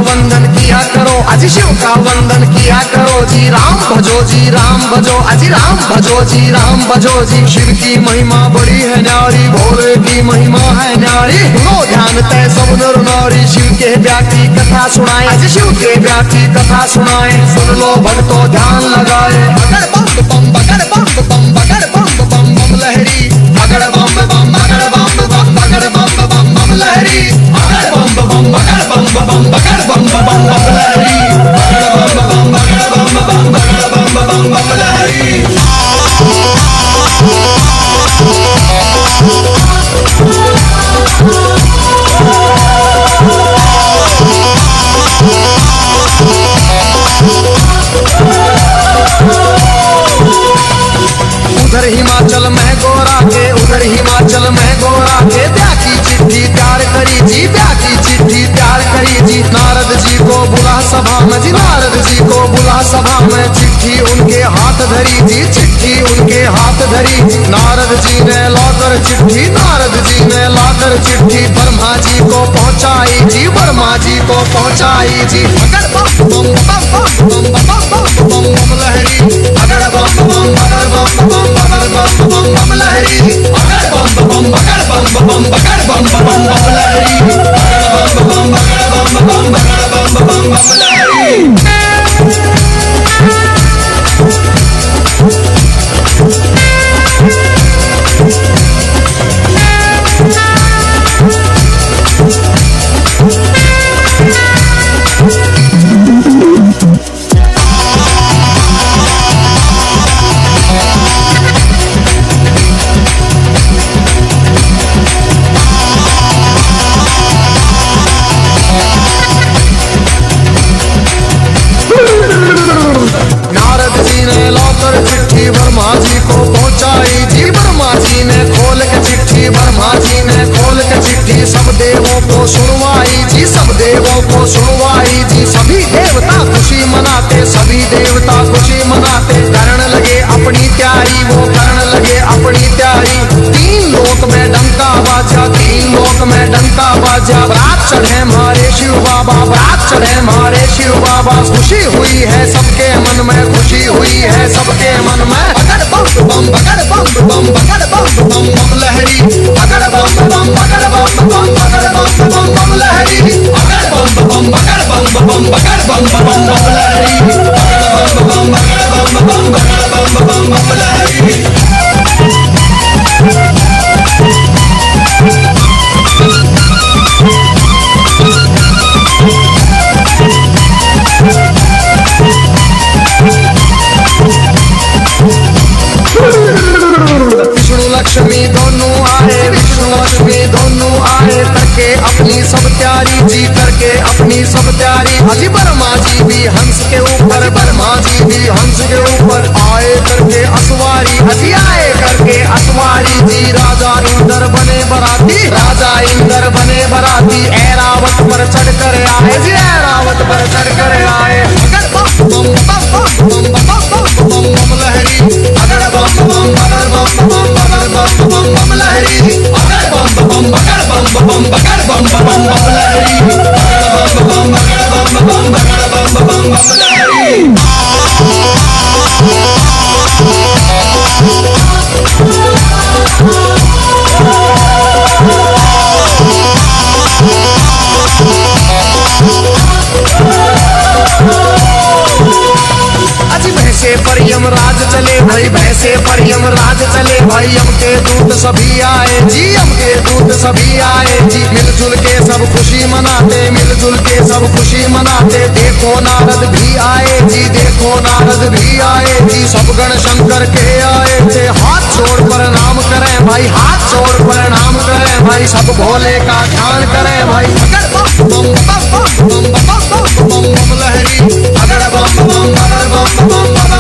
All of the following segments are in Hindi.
वंदन किया करो, अजी शिव का वंदन किया करो जी। राम भजो जी, राम भजो, अजी राम भजो जी, राम भजो जी। शिव की महिमा बड़ी है न्यारी, भोले की महिमा है न्यारी। सुनो ध्यान तय सब नर नारी, शिव के ब्याह की कथा सुनाए, अजी शिव के ब्याह की कथा सुनाए। सुन लो भक्तों ध्यान लगाए। बगड़ बम बम बगड़ बम बम बगड़ बम बम बम लहरी, बगड़ बम बम बगड़ बम बम बगड़ बम बम बम लहरी, बगड़ बम बम बगड़ बम बम बगड़ बम बम बम लहरी, बगड़ बम बम बगड़ बम बम बगड़ बम बम बम लहरी। उधर हिमाचल में गोरा के, उधर हिमाचल में गोरा के ब्याह की चिट्ठी तैयार करी जी, ब्याह की चिट्ठी तैयार करी जी। नारद जी को बुला सभा में जी, नारद जी को बुला सभा में। चिट्ठी उनके हाथ धरी जी, चिट्ठी उनके हाथ धरी। नारद जी ने लाकर चिट्ठी, नारद जी ने लाकर चिट्ठी ब्रह्मा जी को पहुंचाई जी, ब्रह्मा जी को पहुंचाई जी। अगर बम बम बम बम बम बम बम बम लहरी, अगर बम बम बगर बम बम बगर बम बम बम लहरी, अगर बम बम बगर बम बम बगर बम बम बम लहरी, अगर बम बम बगर बम बम बगर बम बम बम लहरी। नारद जी ने लाकर चिट्ठी ब्रह्मा जी को पहुंचाई जी, ब्रह्मा जी ने खोल के चिट्ठी, ब्रह्मा जी ने खोल के चिट्ठी सब देवों को सुनवाई जी, सब देवों को सुनवाई जी। सभी देवता खुशी मनाते, सभी देवता खुशी मनाते। करण लगे अपनी तैयारी, वो करण लगे अपनी तैयारी। तीन लोक में डंका बाजा, तीन लोक में डंका बाजा। बारात चढ़े हमारे शिव बाबा, बारात चढ़े हमारे शिव बाबा। खुशी हुई है सबके मन में, खुशी हुई है सबके मन में। बगड़ बम बम बगड़ बम बम बगड़ बम बम बम लहरी, बगड़ बम बम बगड़ बम बम बगड़ बम बम बम लहरी, बगड़ बम बम बगड़ बम बम बगड़ बम बम बम लहरी, बगड़ बम बम बगड़ बम बम बगड़ बम बम बम लहरी। विष्णु लक्ष्मी दोनों आए, विष्णु लक्ष्मी दोनों आए। करके अपनी सब तैयारी जी, करके अपनी सब तैयारी। अजी ब्रह्मा जी भी हंस के ऊपर, ब्रह्मा जी भी हंस के ऊपर आए करके असवारी, अजी आए करके असवारी जी। राजा इंद्र बने बराती, राजा इंद्र बने बराती। ऐरावत पर चढ़ कर आए जी, ऐरावत पर चढ़ कर आए। अगर बम बम बम बम बम बम बम बम लहरी, अगर बम बम बगर बम बम बगर बम बम बम लहरी, अगर बम बम बगर बम बम बगर बम बम बम लहरी, अगर बम बम बगर बम बम बगर बम बम बम लहरी। भैंसे पर यमराज चले भाई, भैंसे पर यमराज चले भाई। यम के दूत सभी आए जी, यम के दूत सभी आए जी। मिलजुल के सब खुशी मनाते, मिलजुल के सब खुशी मनाते। देखो नारद भी आए जी, देखो नारद भी आए जी। सब गण शंकर के आए थे। हाथ जोड़ प्रणाम करें भाई, हाथ जोड़ प्रणाम करें भाई। सब भोले का ध्यान करें भाई। अगर बम बम बम बम बम बम बम बम लहरी, अगर बम बम बम बम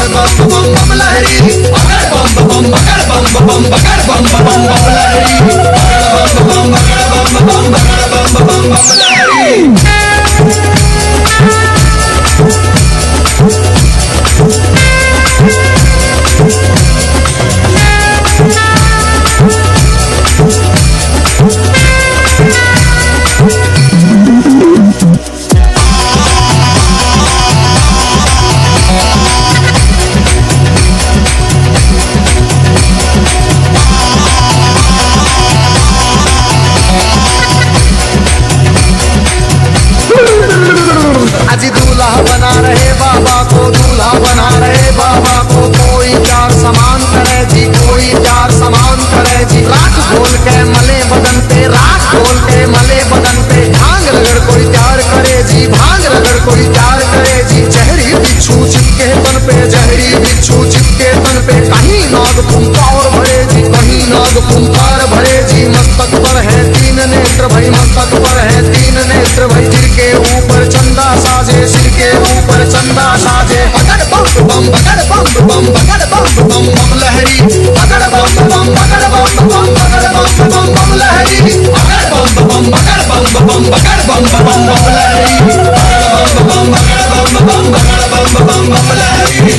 पे जहरी बिच्छू चिपके तन पे, कहीं नाग फुंकार भरे जी, कहीं नाग फुंकार भरे जी। मस्तक पर है तीन नेत्र भाई, मस्तक पर है तीन नेत्र भाई। सिर के ऊपर चंदा साजे, सिर के ऊपर चंदा साजे। बगड़ बम बम बगड़ बम बम बगड़ बम बम बम लहरी, बगड़ बम बम बगड़ बम बम बगड़ बम बम बम लहरी, बगड़ बम बम बगड़ बम बम बगड़ बम बम बम लहरी, बगड़ बम बगड़ बम बम बगड़ बम बम बम लहरी।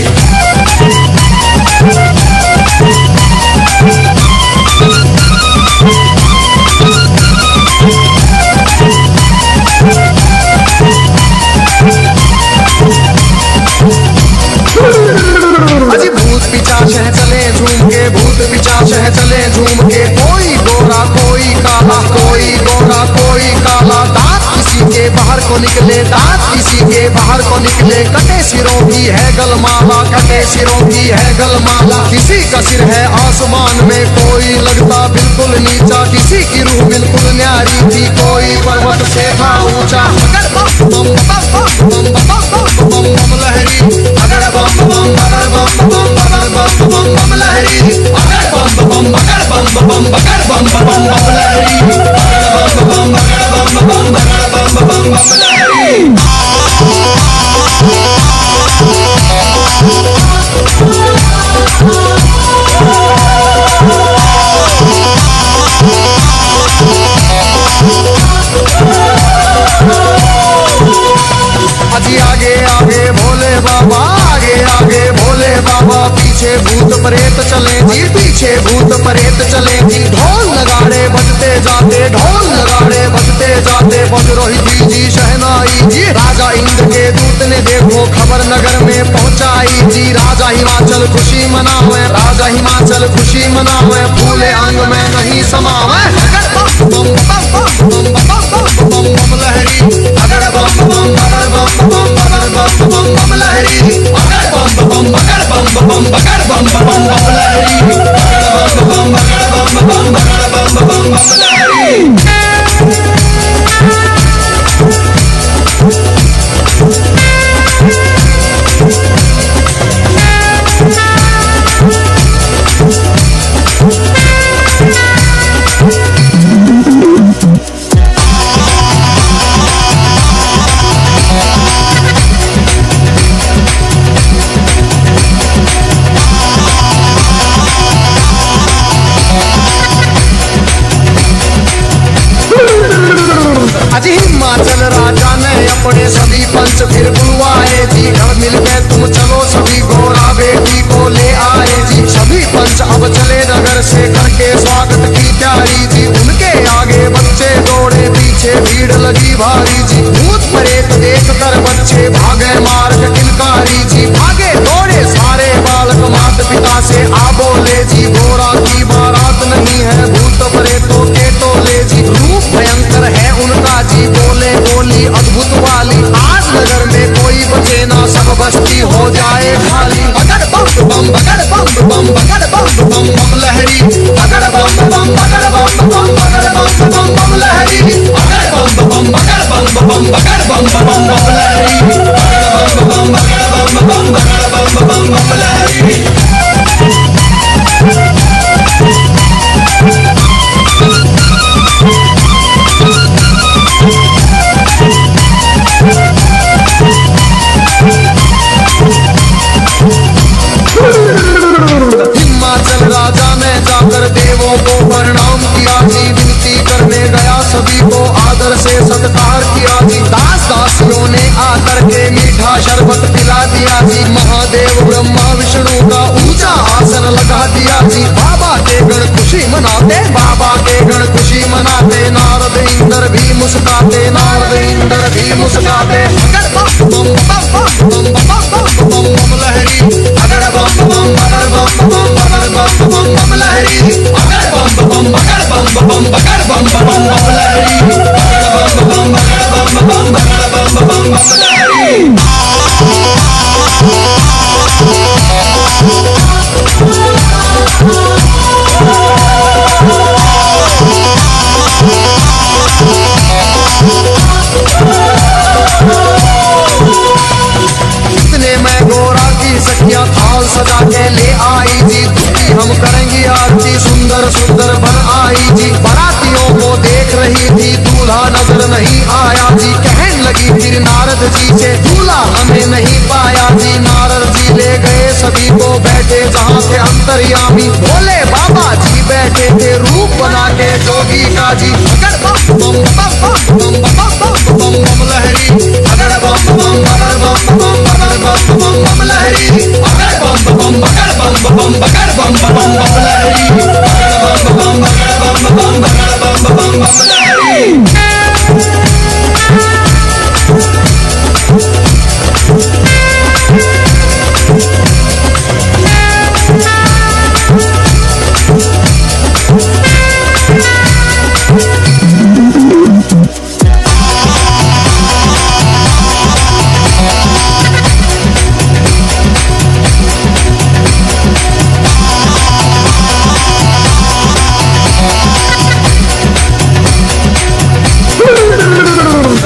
अजी भूत पिशाच है चले झूम के, भूत पिशाच है चले झूम के। कोई गोरा कोई काला, कोई गोरा कोई काला। दांत किसी के बाहर को निकले, दांत किसी के बाहर को निकले। कटे सिरों की है गलमाला, कटे सिरों की है गलमाला। किसी का सिर है आसमान में, कोई लगता बिल्कुल नीचा। किसी की रूह बिल्कुल न्यारी थी, कोई पर्वत से था ऊंचा। अगर बम बम बम बम बम बम बम लहरी, अगर बम बम बगर बम बम बगर बम बम बम लहरी, अगर बम बम बगर बम बम बगर बम बम बम लहरी, अगर बम बम बगर बम बम बगर बम बम बम लहरी। अजी आगे आगे भोले बाबा, आगे आगे भोले बाबा। पीछे भूत प्रेत चले जी, पीछे भूत प्रेत चले जी। ढोल नगाड़े बजते जाते, ढोल नगाड़े बजते जाते। बज रही थी जी शहनाई जी। राजा इंद्र के दूत ने देखो खबर नगर में पहुंचाई जी। राजा हिमाचल खुशी मनावे, राजा हिमाचल खुशी मनावे। फूले अंग में नहीं समावे। अगर बम बम बम बम बम बम बम लहरी, अगर बम बम बगर बम बम बगर बम बम बम लहरी, अगर बम बम बगर बम बम बगर बम बम बम लहरी, अगर बम बम बगर बम बम बगर बम बम बम लहरी। अजी हिमाचल राजा ने अपने सभी पंच फिर बुलवाए जी। घर मिलके तुम चलो सभी गोरा बेटी को ले आए जी। सभी पंच अब चले नगर से करके स्वागत की तैयारी जी। उनके आगे बच्चे दौड़े, पीछे भीड़ लगी भारी जी। भूत प्रेत देख कर बच्चे भागे मार्ग किलकारी जी। भागे दौड़े सारे बालक माता पिता से आ बोले जी। गोरा की बारात नहीं है, भूत प्रेतों के टोले जी। रूप भयंकर है उनका जी, बोले बोली अद्भुत वाली। आज नगर में कोई बचे ना, सब बस्ती हो जाए खाली। बगड़ बम बम बगड़ बम बम बगड़ बम बम बम लहरी, बगड़ बम बम बगड़ बम बम बगड़ बम बम बम लहरी, बगड़ बम बम बगड़ बम बम बगड़ बम बम बम लहरी, बगड़ बम बगड़ बम बम बगड़ बम बम बम लहरी। हिमाचल राजा ने जाकर देवों को प्रणाम किया जी। विनती करने गया सभी को आदर से सत्कार किया जी। दास दासियों ने आकर के मीठा शरबत पिला दिया जी। महादेव ब्रह्मा विष्णु का ऊंचा आसन लगा दिया जी। बाबा के गण खुशी मनाते, बाबा के गण खुशी मनाते। नारद इंद्र भी मुस्कुराते, नारद इंद्र भी मुस्कुराते। अगर बम बम बम बम बम बम बम लहरी, अगर बम बम बगर बम बम बगर बम बम बम लहरी, अगर बम बम बगर बम बम बगर बम बम बम लहरी, अगर बम बम बगर बम बम बगर बम बम बम लहरी। कन्या थाल सजा के ले आई जी, दुखी हम करेंगे आरती सुंदर सुंदर बन आई जी। बारातियों को देख रही थी दूल्हा नजर नहीं आया जी, कहने लगी फिर नारद जी से दूल्हा हमें नहीं पाया जी। नारद जी ले गए सभी को बैठे जहाँ के अंतर्यामी, बोले बाबा जी बैठे थे रूप बना के जोगी का जी। अगर बम बम बम बम बम बम बम बम लहरी, अगर बम बम अगर बम बम अगर बम बम बम लहरी, अगर बम बम अगर बम बम अगर बम बम बम लहरी, अगर बम बम अगर बम बम अगर बम बम बम लहरी।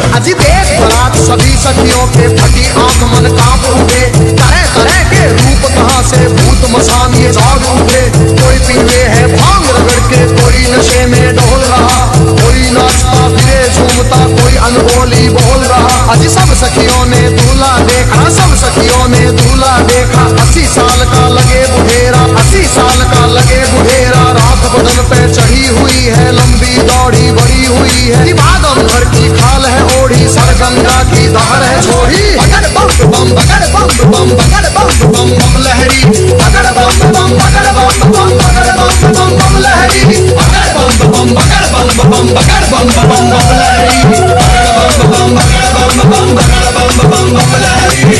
अजी देख बरात सभी सखियों के फटी आंख मन कांप उठे, तरह तरह के रूप कहाँ से भूत मसान ये जाग उठे। कोई पीवे है भांग रगड़ के, कोई नशे में डोल रहा, कोई नाचता फिरे झूमता, कोई अनबोली बोल रहा। अजी सब सखियों ने दूल्हा देखा, सब सखियों ने दूल्हा देखा। 80 साल का लगे बुढ़ेरा, 80 साल का लगे बुढ़ेरा। रात बदन पे चढ़ी हुई है, लंबी दौड़ी बड़ी हुई है। बादम भर की खाल है ओढ़ी, सर गंगा की धार है छोड़ी। अगर बम बम अगर बम बम अगर बम बम बम लहरी, अगर बम बम अगर बम बम अगर बम बम बम लहरी, अगर बम बम अगर बम बम अगर बम बम बम लहरी, अगर बम बम अगर बम बम अगर बम बम बम लहरी।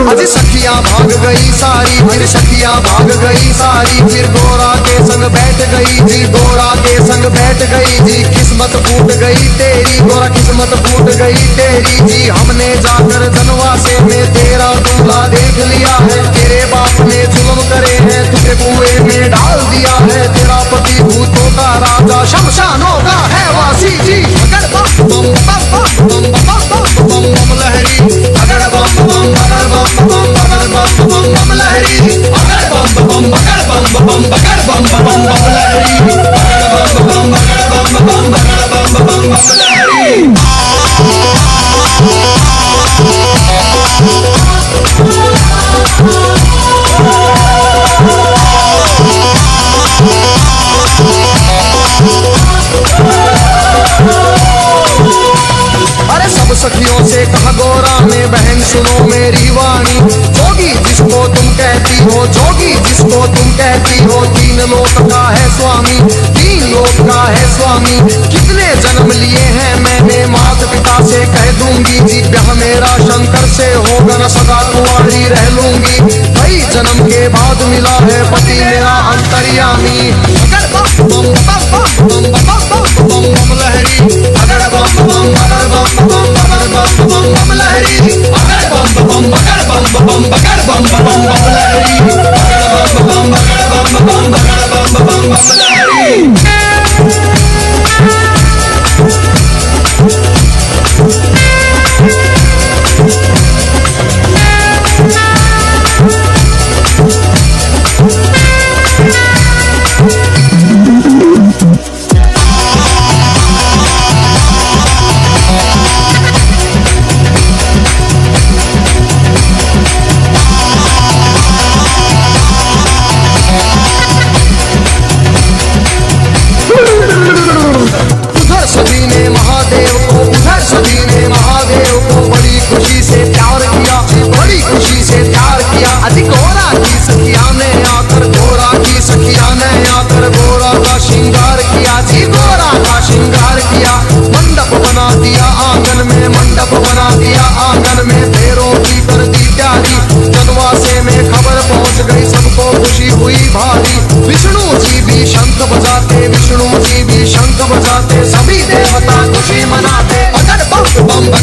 अजी सखियां भाग गई सारी, फिर सखियां भाग गई सारी। फिर गोरा के संग बैठ गई जी, गोरा के संग बैठ गई जी। किस्मत फूट गई तेरी गोरा, किस्मत फूट गई तेरी जी। हमने जाकर जनवासे में तेरा दूल्हा देख लिया है, तेरे बाप ने जुल्म करे हैं, तुझे कुएं में डाल दिया है। तेरा पति भूतों का राजा, शमशानों का है वासी जी। अगर बम बम बम बम बम बम बम लहरी, अगर बम बम अगर बम बम अगर बम बम बम लहरी, अगर बम बम अगर बम बम अगर बम बम बम लहरी, अगर बम बम अगर बम बम अगर बम बम बम लहरी। अरे सब सखियों से कहा गोरा ने, बहन सुनो मेरी वाणी। जोगी जिसको तुम कहती हो, जोगी जिसको तुम कहती हो, 3 लोक का है स्वामी, 3 लोक का है स्वामी। कितने जन्म लिए हैं मैंने, माता पिता से कह दूंगी जी। ब्याह मेरा शंकर से होगा न, सदा कुंवारी रह लूंगी। कई जन्म के बाद मिला है पति मेरा अंतर्यामी। अगर बम बम बम बम बम बम बम लहरी, अगर बम बम अगर बम बम अगर बम बम बम लहरी, अगर बम बम अगर बम बम अगर बम बम बम लहरी, अगर बम बम अगर बम बम अगर बम बम बम लहरी।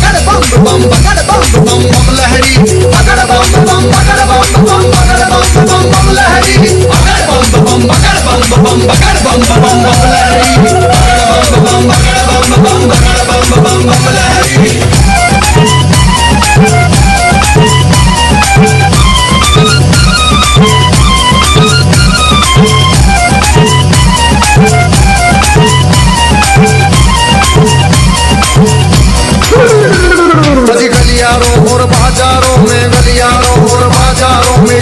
बम बम बम बम लहरी, अगर बम बम अगर बम बम बम बम बम लहरी, बम बम बम बम बम बम बम लहरी।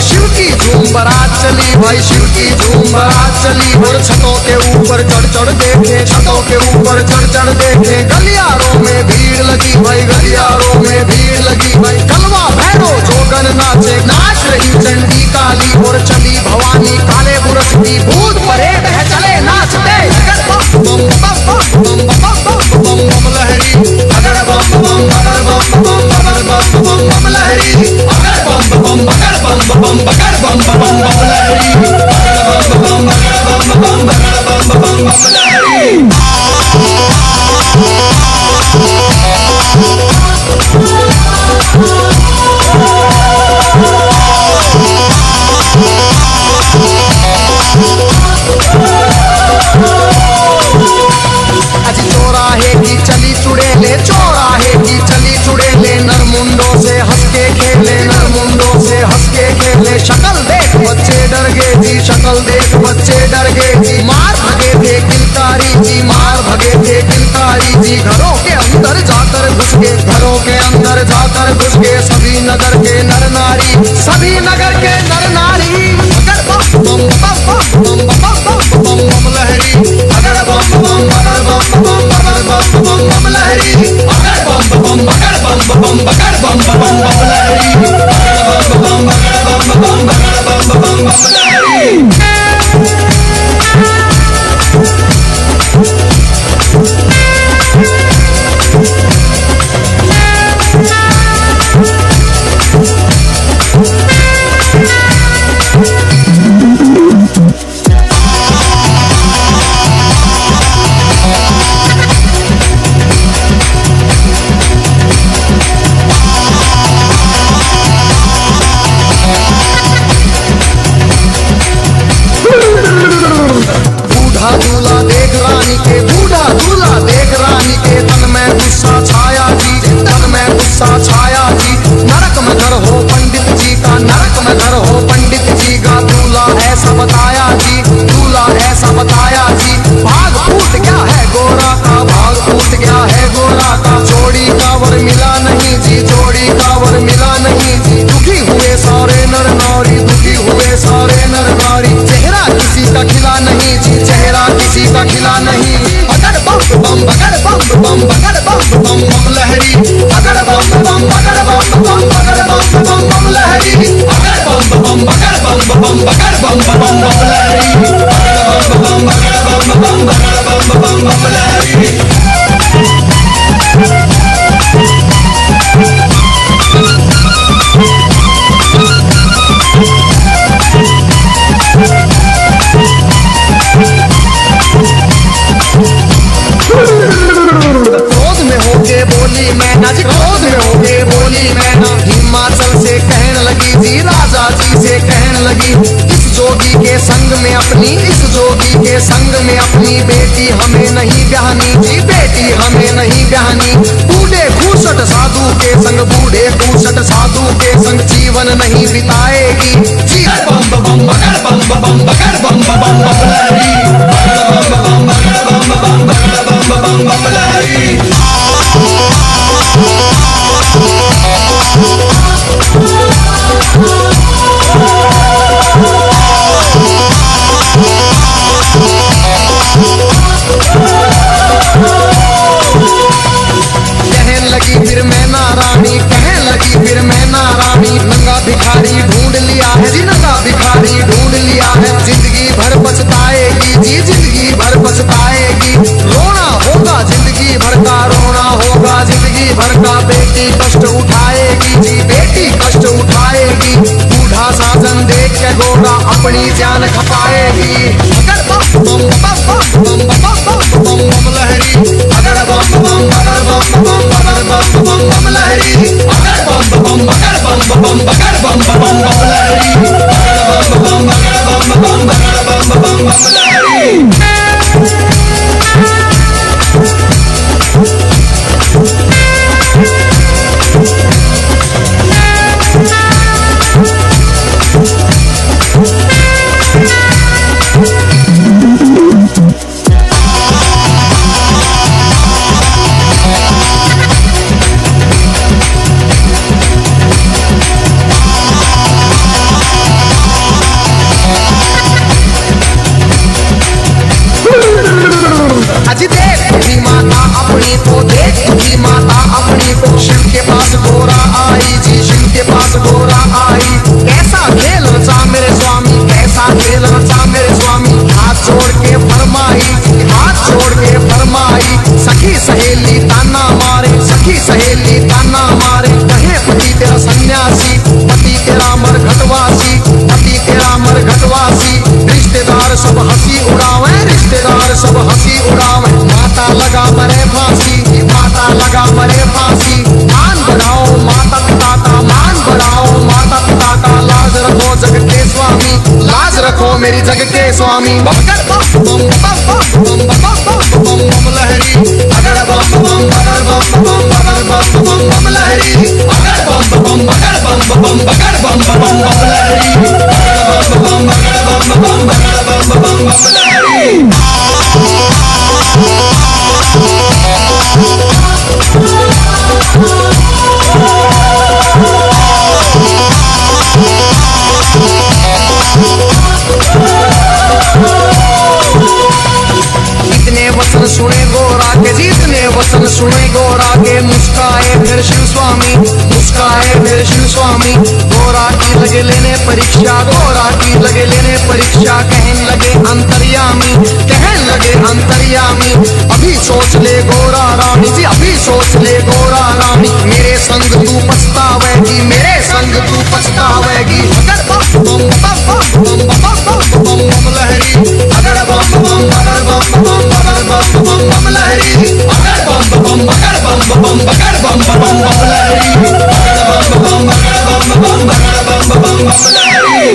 शिव की झूम बारात चली भाई, शिव की झूम बारात चली। और छतों के ऊपर चढ़ चढ़ देखे, छतों के ऊपर चढ़ चढ़ देखे। गलियारों में भीड़ लगी भाई, गलियारों में भीड़ लगी भाई। कलवा भैरो जोगन नाचे, नाच रही चंडी काली। और चली भवानी काले बुरस की, भूत परेड है चले नाचते। बम बम बम बम बम बम बम लहरी, अगर बम बम अगर बम बम अगर बम बम बम लहरी, अगर बम बम अगर बम बम अगर बम बम बम लहरी, अगर बम बम अगर बम बम अगर बम बम बम लहरी। चौराहे की चली चुड़ेले, चौराहे की चली चुड़ेले। नरमुंडों से हंस के खेले, नरमुंडों से हंस के खेले। शक्ल देख बच्चे डर गए जी, शक्ल देख बच्चे डर गए जी। मार भगे थे किलकारी जी, मार भगे थे किलकारी जी। घरों के अंदर जाकर घुस गए, घरों के अंदर जाकर घुस गए। सभी नगर के नर नारी, सभी नगर के नर नारी। अगर बम बम बम बम बम बम बम लहरी, अगर बम बम अगर बम बम अगर बम बम बम लहरी, अगर बम बम अगर बम बम अगर बम बम बम लहरी, अगर बम बम अगर बम बम अगर बम बम बम लहरी। बूढ़ा दूल्हा देख रानी के, बूढ़ा दूल्हा देख रानी के। तन में गुस्सा छाया जी, तन में गुस्सा छाया जी। नरक में घर हो पंडित जी का, नरक में घर हो पंडित जी का। दूल्हा ऐसा बताया जी, दूल्हा ऐसा बताया जी। भाग फूट गया है गोरा का, भाग फूट गया है गोरा का। जोड़ी का वर मिला नहीं जी, जोड़ी का वर मिला नहीं जी। दुखी हुए सारे नर नारी, दुखी हुए सारे नर नारी। चेहरा किसी का खिला नहीं जी, चेहरा किसी का खिला नहीं। अगर बम बम अगर बम बम अगर बम बम बम लहरी, अगर बम बम अगर बम बम अगर बम बम बम लहरी, अगर बम बम अगर बम बम अगर बम बम बम लहरी, अगर बम बम अगर बम बम अगर बम बम बम लहरी। क्रोध में होके बोली मैना जी, क्रोध में होके बोली मैना। हिमाचल से कहने लगी जी, राजा जी से कहने लगी। इस जोगी के संग में अपनी, इस जोगी के संग में अपनी बेटी हमें नहीं ब्याहनी जी, बेटी हमें नहीं ब्याहनी। बूढ़े खूसट साधु के संग, बूढ़े खूसट साधु के संग जीवन नहीं बिताएगी जी। बम बम बगर बम बम बगर बम बम बम लहरी, बम बम बगर बम बम बगर बम बम बम लहरी। कहने लगी फिर मैना रानी, कहने लगी फिर मैना रानी। नंगा भिखारी ढूंढ लिया है जी, नंगा भिखारी ढूंढ लिया है। जिंदगी भर पछताएगी जी, जिंदगी भर पछताएगी। रोना होगा जिंदगी भर का, रोना होगा जिंदगी भर का। बेटी कष्ट उठाएगी जी, बेटी कष्ट उठाएगी। बूढ़ा साजन देख के गोरा अपनी जान खपाएगी। अगर बम बम बम बम बम बम बम बम लहरी, अगर बम बम अगर बम बम अगर बम बम बम लहरी, अगर बम बम अगर बम बम अगर बम बम बम लहरी, अगर बम बम अगर बम बम अगर बम बम बम लहरी। रिश्तेदार सब हंसी उड़ावे, रिश्तेदार सब हंसी उड़ावे। माता लगा मरे फांसी, माता लगा मरे फांसी। मान बढ़ाओ माता पिता का, मान बढ़ाओ माता पिता का। लाज रखो जग के स्वामी, लाज रखो मेरी जग के स्वामी। बम बम बम बम बम बम लहरी, अगर बम बम बगर बम बम बगर बम बम बम लहरी, अगर बम बम बगर बम बम बगर बम बम बम लहरी, अगर बम बम बगर बम बम बगर बम बम बम लहरी। वचन सुने गोरा के, जितने वचन सुने गोरा के। मुस्काए फिर शिव स्वामी, मुस्काए फिर शिव स्वामी। गोरा की लगे लेने परीक्षा, गोरा की लगे लेने परीक्षा। कहने लगे अंतर्यामी, कहने लगे अंतर्यामी। अभी सोच ले गोरा रानी जी, अभी सोच ले गोरा रानी। मेरे संग तू पछतावेगी, मेरे संग तू पछतावेगी। अगर बम बम बम बम बम बम बम लहरी, अगर बम बम अगर बम बम अगर बम बम बम लहरी, अगर बम बम अगर बम बम अगर बम बम बम लहरी, अगर बम बम अगर बम बम अगर बम बम बम लहरी।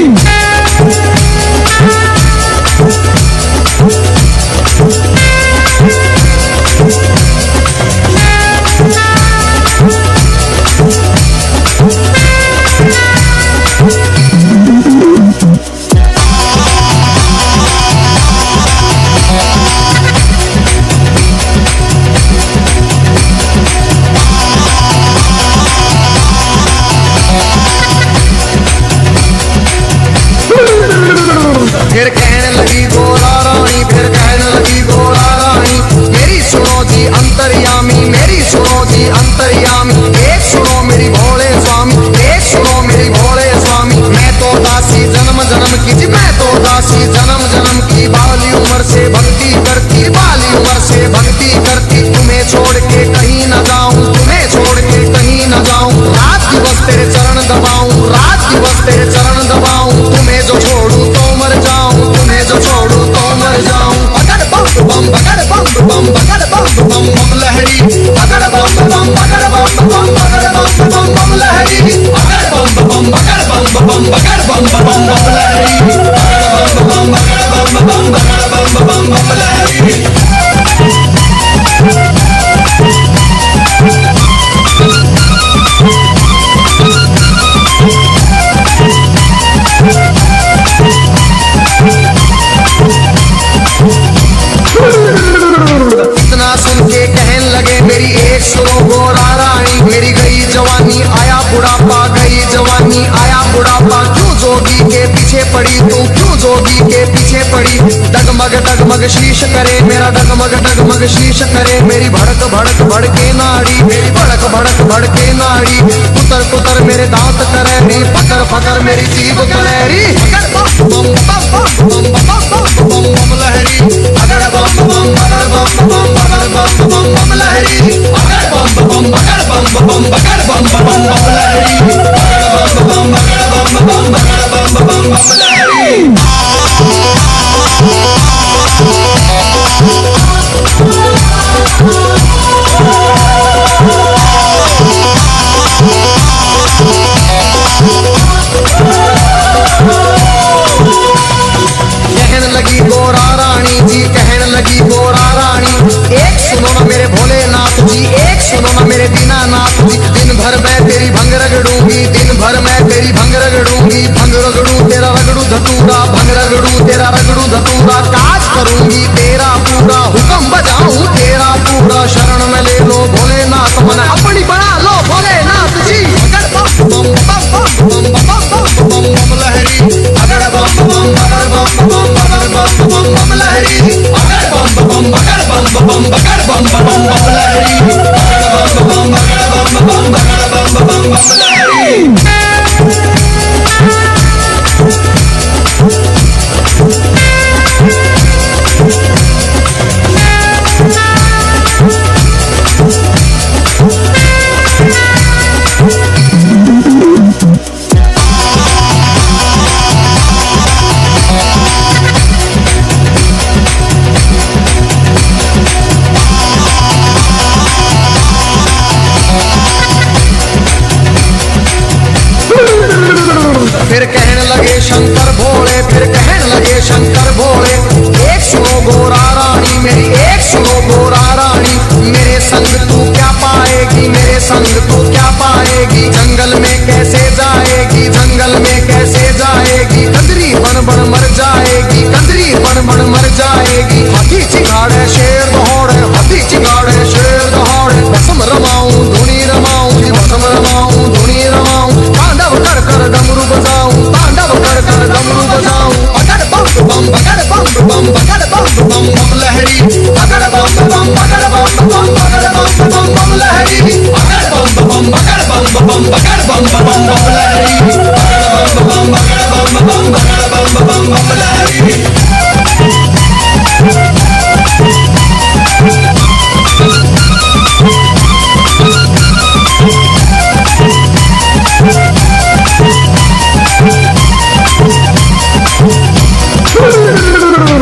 फिर कहने लगी गोरा रानी, फिर कहने लगी गोरा रानी। मेरी सुनो जी अंतर्यामी, मेरी सुनो जी अंतर्यामी। एक सुनो मेरी भोले स्वामी, एक सुनो मेरी भोले स्वामी। मैं तो दासी जन्म जन्म की जी, मैं तो दासी जन्म जन्म की। बाली उम्र से भक्ति करती, बाली उम्र से भक्ति करती। तुम्हें छोड़ के कहीं न जाऊं, तुम्हें छोड़ के कहीं न जाऊं। रात दिवस तेरे चरण दबाऊं, रात दिवस तेरे चरण दबाऊं। तुम्हें जो छोड़ू तो मर जाऊं, तुम्हें जो छोड़ू तो मर जाऊं। अगर बम बम बगर बम बम बगर बम बम बम लहरी, अगर बम बम बगर बम बम बगर बम बम बम लहरी, अगर बम बम बगर बम बम बगर बम बम बम लहरी, अगर बम बम बगर बम बम बगर बम बम बम लहरी। इतना सुन के कहने लगे मेरी एक सुनो गोरा रानी। मेरी गई जवानी आया बुढ़ापा, गई जवानी आया बुढ़ापा। क्यों जोगी के पीछे पड़ी तू, क्यों जोगी के पीछे पड़ी। डगमग शीश करे मेरा, डगमग शीश करे। मेरी भड़क भड़क भड़के नाड़ी, मेरी भड़क भड़क भड़के नाड़ी। कुतर कुतर मेरे दांत करे री, फकर फकर मेरी जीभ करे री। अगर बम बम बम बम बम बम बम लहरी, अगर बम बम अगर बम बम अगर बम बम बम लहरी, अगर बम बम अगर बम बम अगर बम बम बम लहरी, अगर बम बम अगर बम बम अगर बम बम बम लहरी। Oh लगे शंकर भोले, फिर कहने लगे शंकर भोले, एक सुनो गोरा रानी मेरी, एक सुनो गोरा रानी, मेरे संग तू क्या पाएगी, मेरे संग तू क्या पाएगी, जंगल में कैसे जाएगी, जंगल में कैसे जाएगी, कंजरी बन बन मर जाएगी, कंजरी बन बन मर जाएगी। हाथी चिगाड़े शेर दौड़े, हाथी चिगाड़े शेर दौड़े, भस्म रमाऊं धुनी रमाऊं जी, भस्म रमाऊं धुनी रमाऊं, तांडव कर कर डमरू बजाऊं, तांडव कर कर डमरू बजाऊं। पकड़ बम बम पकड़ बम बम पकड़ बम बम बम लहरी, पकड़ बम बम पकड़ बम बम पकड़ बम बम बम लहरी, पकड़ बम बम पकड़ बम बम पकड़ बम बम बम लहरी, पकड़ बम बम पकड़ बम बम पकड़ बम बम बम लहरी।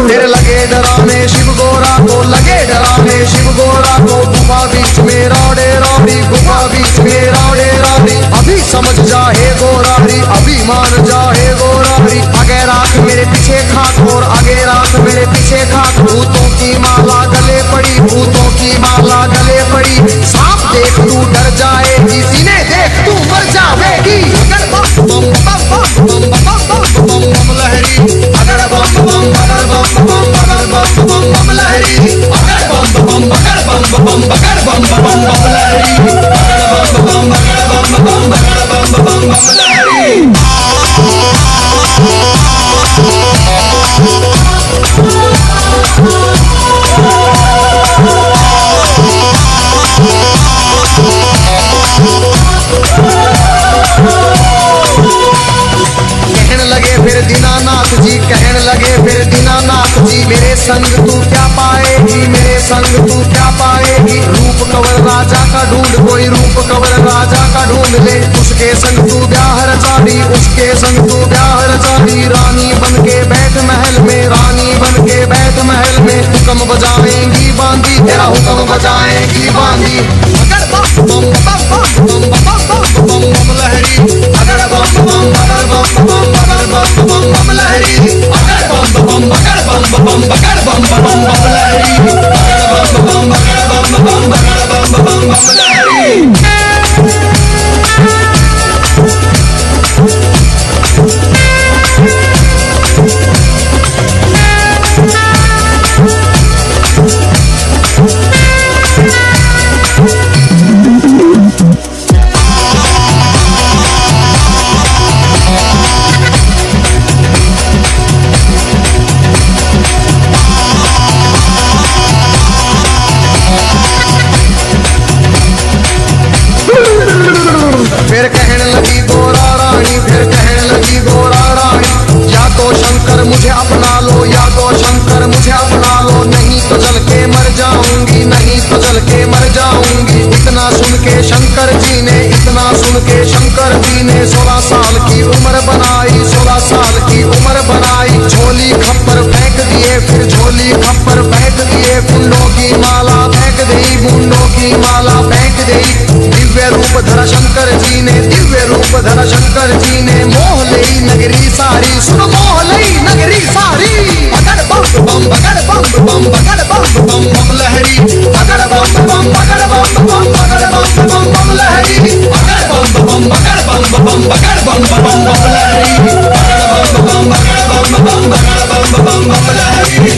फिर लगे डराने शिव गोरा को, लगे डराने शिव गोरा को, गुफा बीच में रौड़े रौड़ी, गुफा बीच में रौड़े रौड़ी, अभी समझ जा हे गोरारी, अभी मान जा हे गोरारी, आगे राख मेरे पीछे खाक और आगे राख मेरे पीछे खाक, भूतों की माला गले पड़ी, भूतों की माला गले पड़ी, सांप देख तू डर जाएगी, सीने देख तू मर जाएगी। अगर बम बम बम बम बम बम बम बम लहरी, अगर बम बम अगर बम बम अगर बम बम बम लहरी, अगर बम बम अगर बम बम अगर बम बम बम लहरी, अगर बम बम अगर बम बम अगर बम बम बम लहरी। कहने लगे फिर दीनानाथ जी, कहने लगे फिर दीनानाथ जी, मेरे संग तू क्या पाएगी, मेरे संग तू क्या पाएगी, रूप कंवर राजा का ढूंढ, कोई रूप कंवर राजा का ढूंढ ले, उसके संग तू ब्याह रचाड़ी, उसके संग तू ब्याह रचाड़ी, रानी बन के बैठ महल में, रानी बन के बैठ महल में, हुक्म बजाएंगी बांधी, तेरा हुक्म बजाएंगी बांधी। अगर बम बम बम बम बम बम बम बम लहरी, अगर बम बम अगर बम बम अगर बम बम बम लहरी, अगर बम बम अगर बम बम अगर बम बम बम लहरी, अगर बम बम अगर बम बम अगर बम बम बम लहरी। फिर कहने लगी गोरा रानी, फिर कहने लगी गोरा रानी, या तो शंकर मुझे अपना लो, या तो शंकर मुझे अपना लो, नहीं तो जल के मर जाऊंगी, नहीं तो जल के मर जाऊंगी। इतना सुन के शंकर जी ने, इतना सुन के शंकर जी ने 16 साल की उम्र बनाई, 16 साल की उम्र बनाई, झोली खप्पर फेंक दिए, फिर झोली खप्पर फेंक दिए, कुंडों की माला फेंक दी, मुंडों की माला फेंक दी, दिव्य रूप धरा शंकर जी ने, दिव्य रूप धरा शंकर जी ने, मोह लई नगरी सारी, सुन मोह लई नगरी सारी। पकड़ बम बम पकड़ बम बम पकड़ बम बम बम लहरी, पकड़ बम बम पकड़ बम बम पकड़ बम बम बम लहरी, पकड़ बम बम पकड़ बम बम पकड़ बम बम बम लहरी, पकड़ बम बम पकड़ बम बम पकड़ बम बम बम लहरी।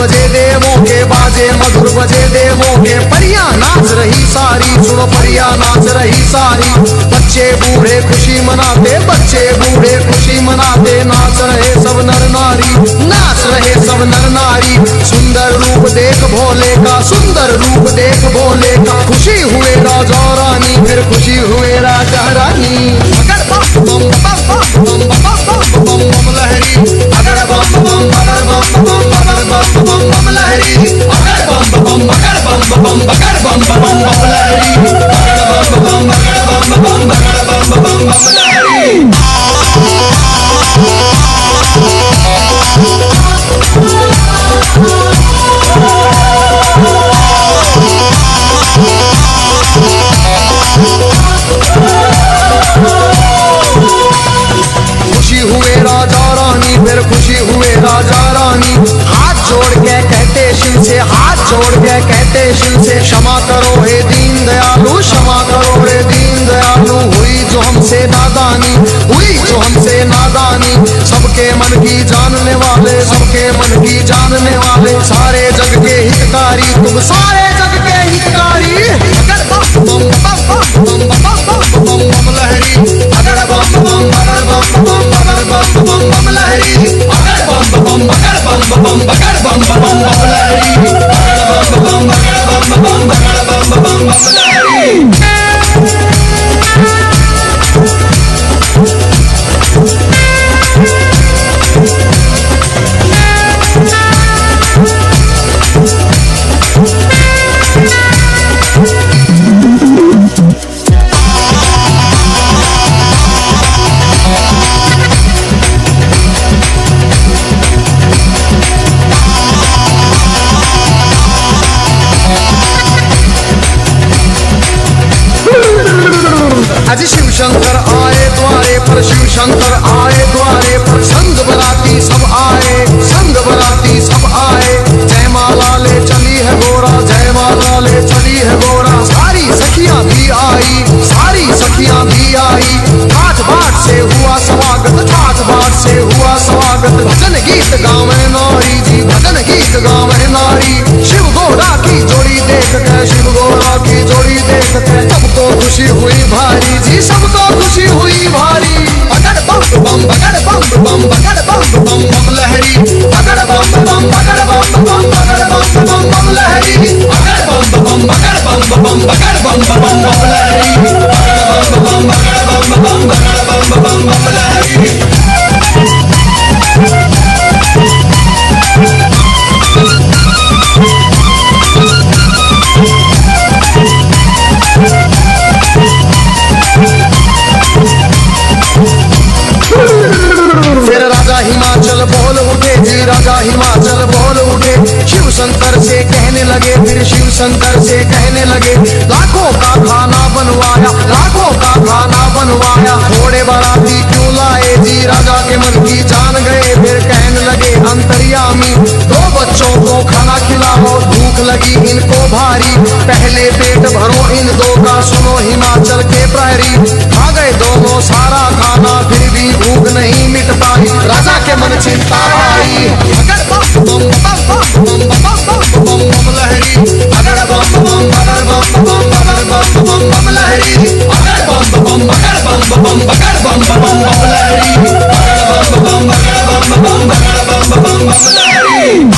बजे देवों के, बाजे मधुर बजे देवों के, परियां नाच रही सारी, सुनो परियां नाच रही सारी, बच्चे बूढ़े खुशी मनाते, बच्चे बूढ़े खुशी मनाते, नाच रहे सब नर नारी, नाच रहे सब नर नारी, सुंदर रूप देख भोले का, सुंदर रूप देख भोले का, खुशी हुए राजा रानी, फिर खुशी हुए राजा रानी। अगर बम बम बम बम बम बम बम बम लहरी, अगर बम बम अगर बम बम अगर बम बम बम लहरी, अगर बम बम अगर बम बम अगर बम बम बम लहरी, अगर बम बम अगर बम बम अगर बम बम बम लहरी। हुए राजा रानी, फिर खुशी हुए राजा रानी। हाथ जोड़ के कहते शिव से, हाथ जोड़ के कहते शिव से, क्षमा करो हे दीन दयालु, क्षमा करो हे दीन दयालु। हुई जो हमसे नादानी, हुई जो हमसे नादानी। सबके मन की जानने वाले, सबके मन की जानने वाले, सारे जग के हितकारी तुम, सारे जग के हितकारी। अगर बम बम बम बम बम बम बम बम लहरी, अगर बम बम अगर बम बम अगर बम बम बम लहरी, अगर बम बम अगर बम बम अगर बम बम बम लहरी, अगर बम बम अगर बम बम अगर बम बम बम लहरी। आज शिव शंकर आए द्वारे पर, शिव शंकर आए द्वारे पर। संग बराती सब आए, संग बराती सब आए। जय माला ले चली है गोरा, जय माला ले चली है गोरा। सारी सखियां भी आई, सारी सखियां भी आई। ठाठ बाट से हुआ स्वागत, ठाठ बाट से हुआ स्वागत। भजन गीत गावे नारी जी, भजन गीत गावे नारी। शिव गोरा की जोड़ी देख के, शिव गोरा की जोड़ी देख के सबको खुशी हुई भारी जी, सबको खुशी हुई भारी। अगर बम बम अगर बम बम अगर बम बम बम लहरी, अगर बम बम अगर बम बम अगर बम बम बम लहरी, अगर बम बम अगर बम बम अगर बम बम बम लहरी, अगर बम बम अगर बम बम अगर बम बम बम लहरी। फिर राजा हिमाचल बोल उठे जी, राजा हिमाचल बोल उठे। शिव शंकर से कहने लगे, फिर शिव शंकर से कहने लगे। लाखों का खाना बनवाया, लाखों का खाना बनवाया। थोड़े बाराती क्यों लाए जी, राजा के मन की जान गए। फिर कहने लगे अंतर्यामी, दो बच्चों को खाना खिलाओ, भूख लगी इनको भारी। पहले पेट भरो इन दो का, सुनो हिमाचल के प्रहरी। खा गए दोनों सारा खाना, फिर भी भूख नहीं मिट पाई। राजा के मन चिंता आई। अगर बम बम बम बम बम बम बम लहरी, अगर बम बम अगर बम बम अगर बम बम बम लहरी, अगर बम बम अगर बम बम अगर बम बम बम लहरी, अगर बम बम अगर बम बम अगर बम बम बम लहरी।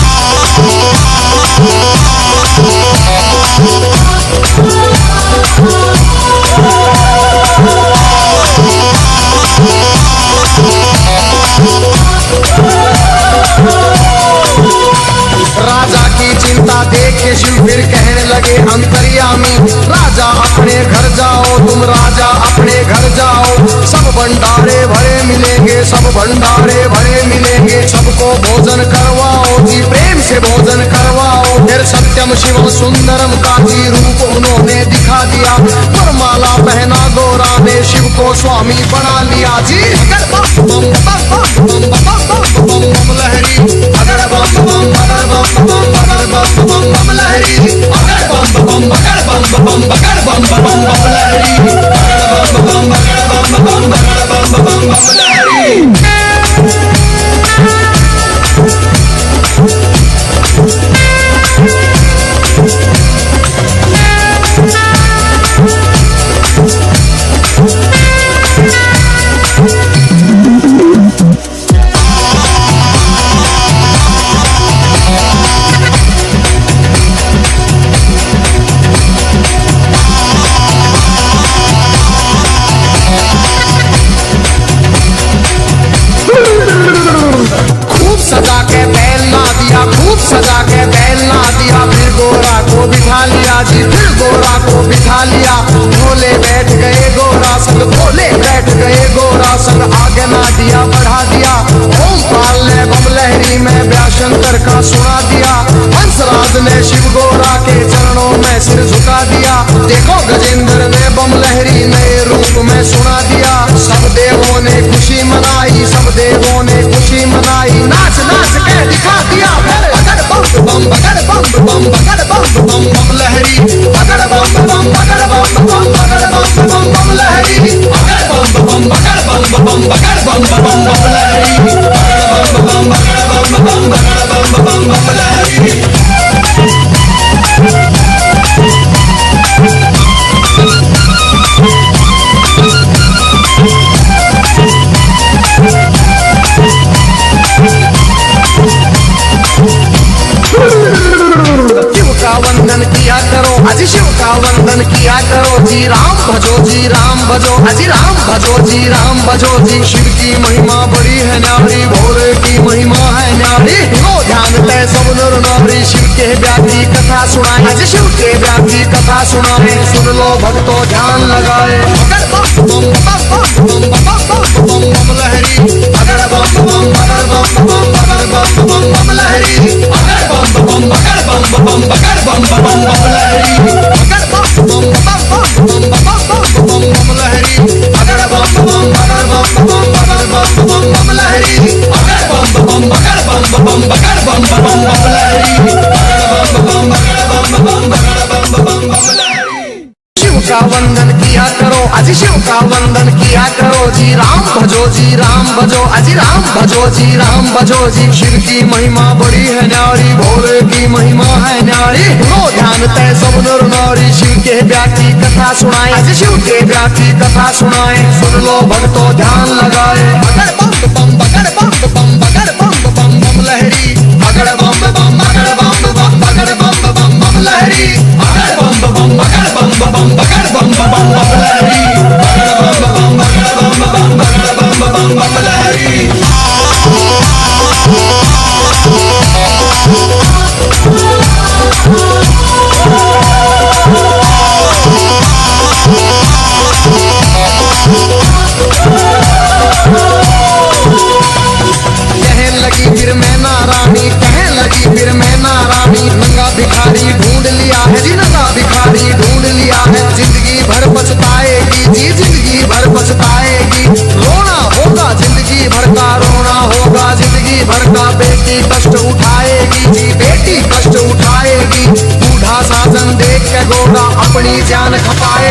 राजा की चिंता देख के शिव फिर कहने लगे अंतर्यामी। राजा अपने घर जाओ, तुम राजा अपने घर जाओ। सब भंडारे भरे मिलेंगे, सब भंडारे भरे मिलेंगे। सबको भोजन करवाओ जी, प्रेम से भोजन करवाओ। फिर सत्यम शिवम सुंदरम का जी रूप उन्होंने दिखा दिया। वरमाला पहना गोरा ने, शिव को स्वामी बना लिया जी। अगर बम बम बम बम बम बम बम लहरी, अगर बम बम अगर बम बम अगर बम बम बम लहरी, अगर बम बम अगर बम बम अगर बम बम बम लहरी, अगर बम बम अगर बम बम अगर बम बम बम लहरी। सजा के बैल ना दिया, खूब सजा के बैल ना दिया। फिर गोरा को बिठा लिया जी, फिर गोरा को बिठा लिया। भोले बैठ गए गोरा संग, भोले बैठ गए गोरा संग। आगे ना दिया बढ़ा दिया, ओम पाल ने बम लहरी में व्याशंकर का सुना दिया। हंसराज ने शिव गोरा के चरणों में सिर झुका दिया। देखो गजेंद्र ने बम लहरी नए रूप में सुना दिया। सब देवों ने खुशी मनाई, सब बम लहरी, बगड़ बम बम बगड़ बम बम बम लहरी। शिव का वंदन किया करो, अजी शिव का वंदन किया करो जी। राम भजो जी राम भजो, अजी राम भजो जी राम भजो जी। शिव की महिमा बड़ी है न्यारी, भोले की महिमा है न्यारी। लो ध्यान तय सब नर नारी, शिव के ब्याह की कथा सुनाए, अजी शिव के ब्याह की कथा सुनाए। सुन लो भक्तों ध्यान लगाए, बगड़ बम बम बम बम बम बम लहरी, बगड़ बम बम बगड़ बम बम बगड़ बम बम लहरी, बगड़ बम बम बगड़ बम बगड़ बम बम लहरी, बगड़ बम बम बम बम लहरी, बगड़ बम बगड़ बम बगड़ बम लहरी, बगड़ बम बगड़ बम बगड़ बम लहरी, बगड़ बम बगड़ बम लहरी। शिव का वंदन किया करो, अजी शिव का वंदन किया करो जी। राम भजो जी राम भजो, अजी राम भजो जी राम भजो जी। शिव की महिमा बड़ी है न्यारी, भोले की महिमा है न्यारी। लो ध्यान तय सब नर नारी, शिव के ब्याह की कथा सुनाए, अजी शिव के ब्याह की कथा सुनाए। सुन लो भक्तों ध्यान लगाए, बगड़ बम बगड़ बम बगड़ बम बम लहरी, बगड़ बम बगड़ बम लहरी, बगड़ बम बगड़ बम बगड़ बम लहरी, बगड़ बम बगड़ बम लहरी। कहने लगी फिर मैं नारानी, कहने लगी फिर मैं नारानी। नंगा भिखारी ढूंढ लिया है जी, नंगा भिखारी ढूंढ लिया है। जिंदगी भर पछताएगी जी, जिंदगी भर पछताएगी। रोना होगा जिंदगी भर का, रोना होगा जिंदगी भर का। बेटी कष्ट उठाएगी जी, बेटी कष्ट उठाएगी। बूढ़ा साजन देख के गोरा अपनी जान खपाए